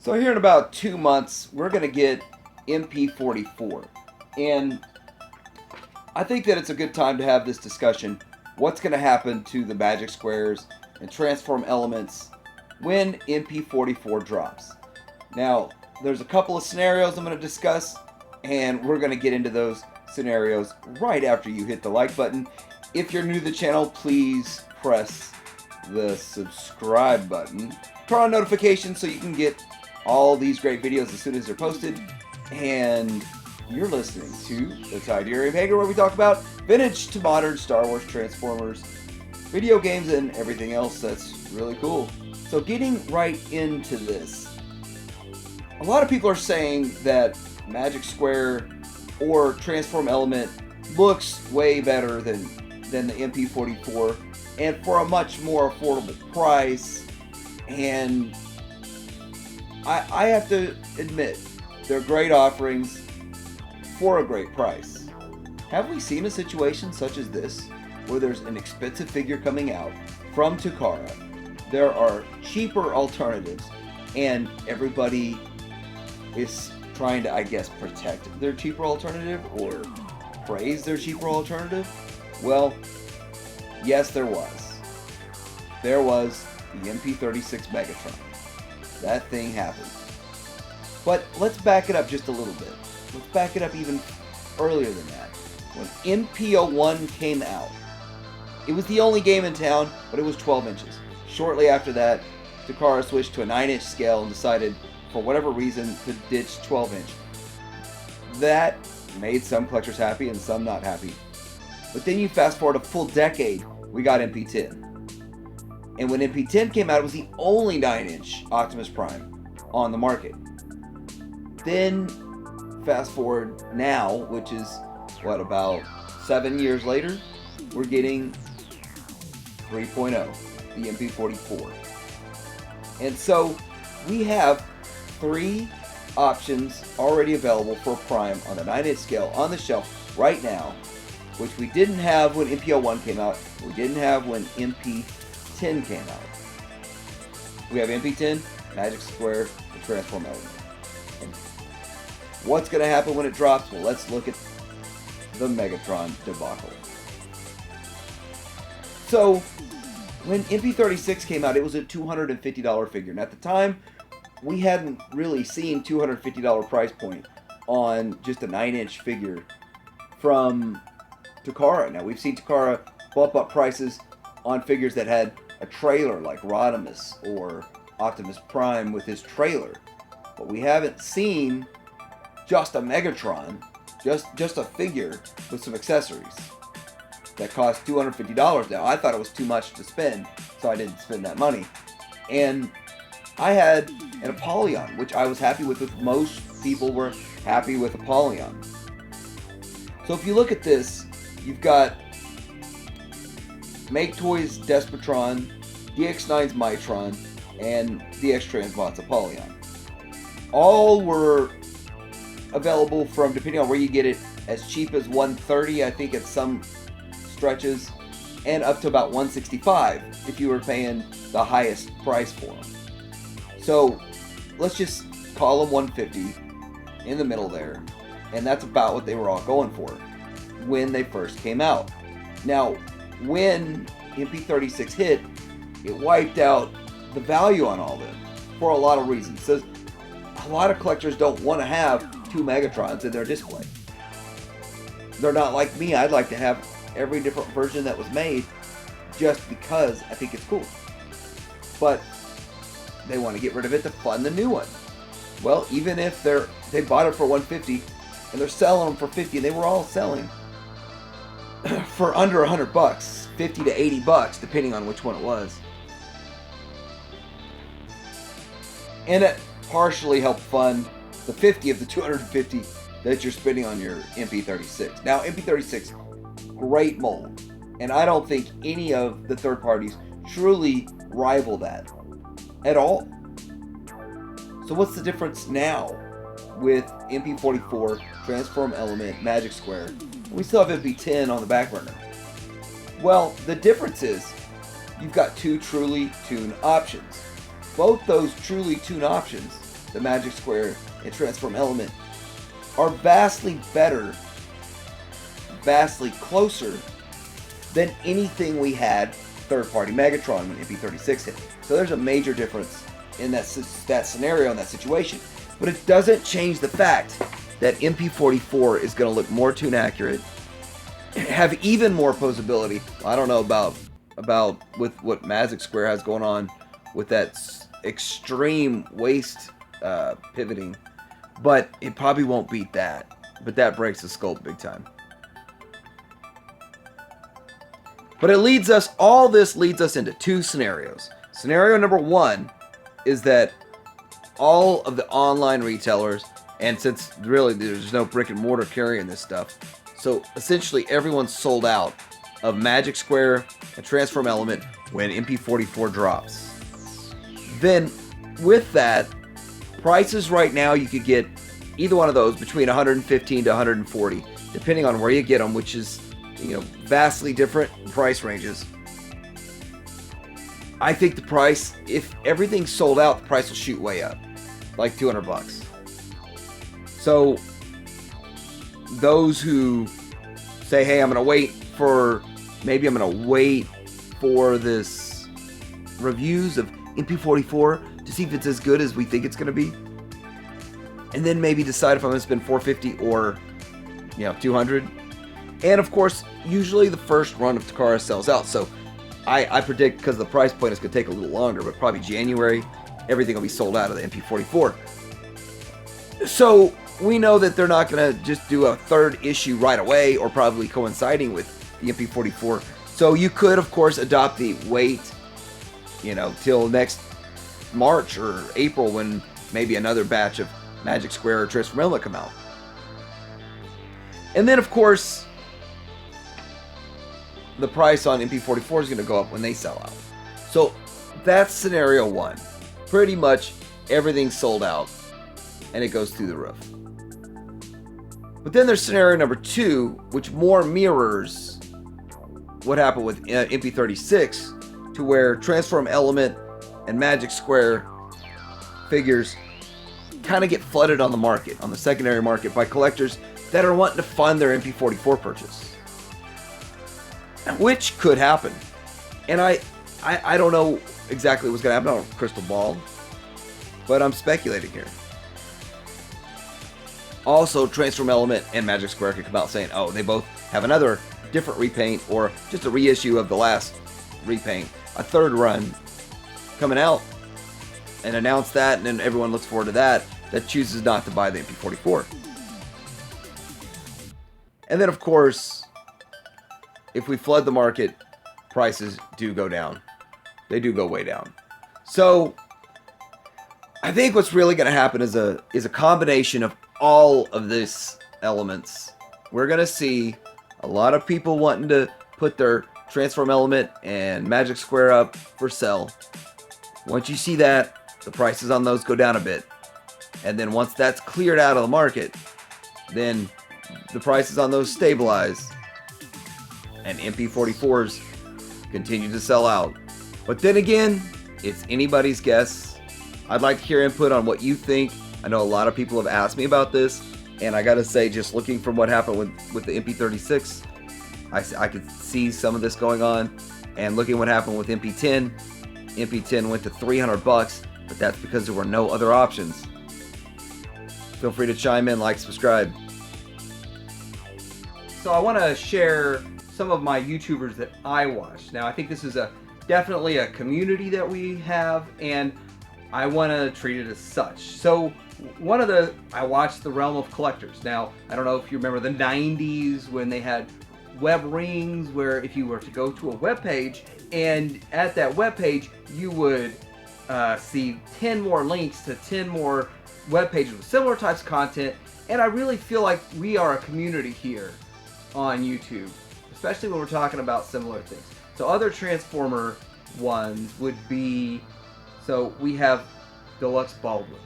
So here in about 2 months, we're going to get MP-44. And I think that it's a good time to have this discussion. What's going to happen to the magic squares and transform elements when MP-44 drops? Now, there's a couple of scenarios I'm going to discuss, and we're going to get into those scenarios right after you hit the like button. If you're new to the channel, please press the subscribe button. Turn on notifications so you can get all these great videos as soon as they're posted. And you're listening to the Tidarium Hager, where we talk about vintage to modern Star Wars, Transformers, video games, and everything else that's really cool. So getting right into this, a lot of people are saying that Magic Square or Transform Element looks way better than the MP-44 and for a much more affordable price. And I have to admit, they're great offerings for a great price. Have we seen a situation such as this where there's an expensive figure coming out from Takara? There are cheaper alternatives, and everybody is trying to, I guess, protect their cheaper alternative or praise their cheaper alternative? Well, yes, there was. There was the MP-36 Megatron. That thing happened. But let's back it up just a little bit. Let's back it up even earlier than that. When MP-01 came out, it was the only game in town, but it was 12 inches. Shortly after that, Takara switched to a 9-inch scale and decided, for whatever reason, to ditch 12-inch. That made some collectors happy and some not happy. But then you fast forward a full decade, we got MP-10. And when MP-10 came out, it was the only 9-inch Optimus Prime on the market. Then, fast forward now, which is, what, about 7 years later, we're getting 3.0, the MP-44. And so, we have 3 options already available for Prime on the 9-inch scale on the shelf right now, which we didn't have when MP-01 came out, we didn't have when MP-10 came out. We have MP-10, Magic Square, and Transform Element. And what's going to happen when it drops? Well, let's look at the Megatron debacle. So, when MP-36 came out, it was a $250 figure. And at the time, we hadn't really seen $250 price point on just a 9-inch figure from Takara. Now, we've seen Takara bump up prices on figures that had a trailer like Rodimus or Optimus Prime with his trailer. But we haven't seen just a Megatron, just a figure with some accessories that cost $250. Now, I thought it was too much to spend, so I didn't spend that money. And I had an Apollyon, which I was happy with. Most people were happy with Apollyon. So if you look at this, you've got Make Toys Despotron, DX9's Mitron, and DX Transbot's Apollyon. All were available from, depending on where you get it, as cheap as $130, I think, at some stretches, and up to about $165 if you were paying the highest price for them. So let's just call them $150 in the middle there, and that's about what they were all going for when they first came out. Now, when MP-36 hit, it wiped out the value on all of them for a lot of reasons. So a lot of collectors don't want to have 2 Megatrons in their display. They're not like me. I'd like to have every different version that was made just because I think it's cool. But they want to get rid of it to fund the new one. Well, even if they bought it for $150 and they're selling them for $50, they were all selling for under $100, $50 to $80, depending on which one it was. And it partially helped fund the $50 of the $250 that you're spending on your MP-36. Now, MP-36, great mold, and I don't think any of the third parties truly rival that at all. So what's the difference now with MP-44, Transform Element, Magic Square? We still have MP-10 on the back burner. Well, the difference is you've got 2 truly tuned options. Both those truly tuned options the Magic Square, and Transform Element are vastly better, vastly closer than anything we had third-party Megatron when MP-36 hit. So there's a major difference in that scenario, in that situation. But it doesn't change the fact that MP-44 is going to look more tune accurate, have even more posability. I don't know about with what Magic Square has going on with that extreme waist pivoting, but it probably won't beat that. But that breaks the sculpt big time. But all this leads us into two scenarios. Scenario number one is that all of the online retailers, and since really there's no brick and mortar carrying this stuff, so essentially everyone's sold out of Magic Square and Transform Element when MP-44 drops. Then with that, prices right now you could get either one of those between 115 to 140, depending on where you get them, which is vastly different price ranges. I think the price, if everything's sold out, the price will shoot way up, like $200. So those who say, hey, I'm going to wait for this reviews of MP-44 to see if it's as good as we think it's going to be, and then maybe decide if I'm going to spend $450 or $200. And of course, usually the first run of Takara sells out, so I predict, because the price point is going to take a little longer, but probably January, everything will be sold out of the MP-44. So we know that they're not going to just do a third issue right away, or probably coinciding with the MP-44. So you could, of course, adopt the wait, till next March or April, when maybe another batch of Magic Square or Transform Element come out. And then, of course, the price on MP-44 is going to go up when they sell out. So that's scenario one. Pretty much everything's sold out, and it goes through the roof. But then there's scenario number two, which more mirrors what happened with MP-36, to where Transform Element and Magic Square figures kind of get flooded on the market, on the secondary market, by collectors that are wanting to fund their MP-44 purchase. Which could happen. And I don't know exactly what's going to happen. I don't have a crystal ball, but I'm speculating here. Also, Transform Element and Magic Square could come out saying, oh, they both have another different repaint, or just a reissue of the last repaint, a third run coming out, and announce that, and then everyone looks forward to that chooses not to buy the MP-44. And then, of course, if we flood the market, prices do go down. They do go way down. So I think what's really going to happen is a combination of all of these elements. We're going to see a lot of people wanting to put their Transform Element and Magic Square up for sale. Once you see that, the prices on those go down a bit. And then once that's cleared out of the market, then the prices on those stabilize, and MP-44s continue to sell out. But then again, it's anybody's guess. I'd like to hear input on what you think. I know a lot of people have asked me about this, and I gotta say, just looking from what happened with the MP-36, I could see some of this going on. And looking what happened with MP-10, MP-10 went to $300, but that's because there were no other options. Feel free to chime in, like, subscribe. So I want to share some of my YouTubers that I watch. Now, I think this is definitely a community that we have, and I want to treat it as such. So I watched the realm of collectors. Now, I don't know if you remember the 90s when they had web rings, where if you were to go to a web page, and at that web page you would see 10 more links to 10 more web pages with similar types of content. And I really feel like we are a community here on YouTube, especially when we're talking about similar things. So other Transformer ones would be, so we have Deluxe Baldwin,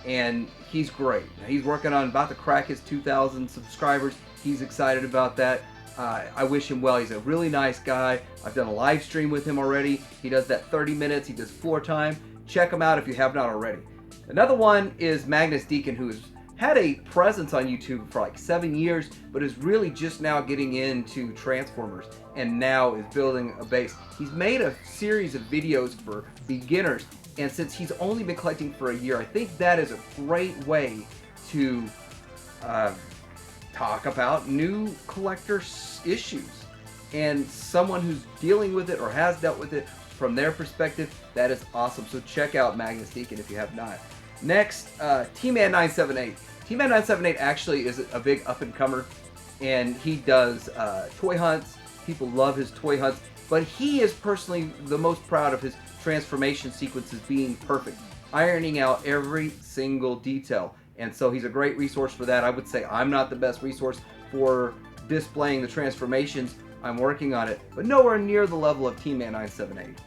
and he's great. Now, he's working on about to crack his 2,000 subscribers. He's excited about that. I wish him well. He's a really nice guy. I've done a live stream with him already. He does that 30 minutes. He does floor time. Check him out if you have not already. Another one is Magnus Deacon, who's had a presence on YouTube for like 7 years, but is really just now getting into Transformers and now is building a base. He's made a series of videos for beginners, and since he's only been collecting for a year, I think that is a great way to talk about new collector issues. And someone who's dealing with it or has dealt with it from their perspective, that is awesome. So check out Magnus Deacon if you have not. Next, T-Man 978. T-Man 978 actually is a big up-and-comer, and he does toy hunts. People love his toy hunts, but he is personally the most proud of his transformation sequences being perfect, ironing out every single detail. And so he's a great resource for that. I would say I'm not the best resource for displaying the transformations. I'm working on it, but nowhere near the level of T-Man 978.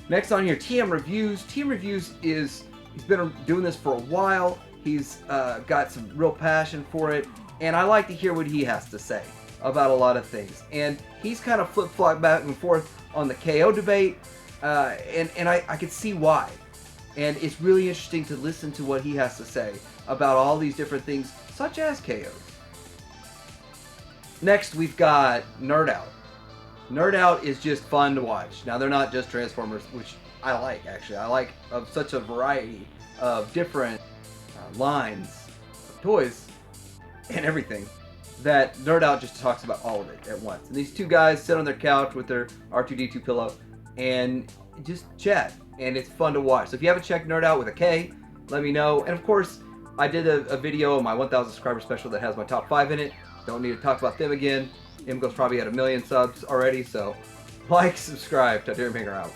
Next on here, TM Reviews. TM Reviews he's been doing this for a while. He's got some real passion for it, and I like to hear what he has to say about a lot of things. And he's kind of flip-flopped back and forth on the KO debate, and I could see why. And it's really interesting to listen to what he has to say about all these different things, such as KOs. Next, we've got Nerd Out. Nerd Out is just fun to watch. Now, they're not just Transformers, which I like, actually. I like such a variety of different lines of toys and everything that Nerd Out just talks about all of it at once. And these two guys sit on their couch with their R2-D2 pillow and just chat. And it's fun to watch. So if you haven't checked Nerd Out with a K, let me know. And of course, I did a video on my 1,000 subscriber special that has my top 5 in it. Don't need to talk about them again. Imgo's probably at 1 million subs already, so like, subscribe. Tadiri Maker out.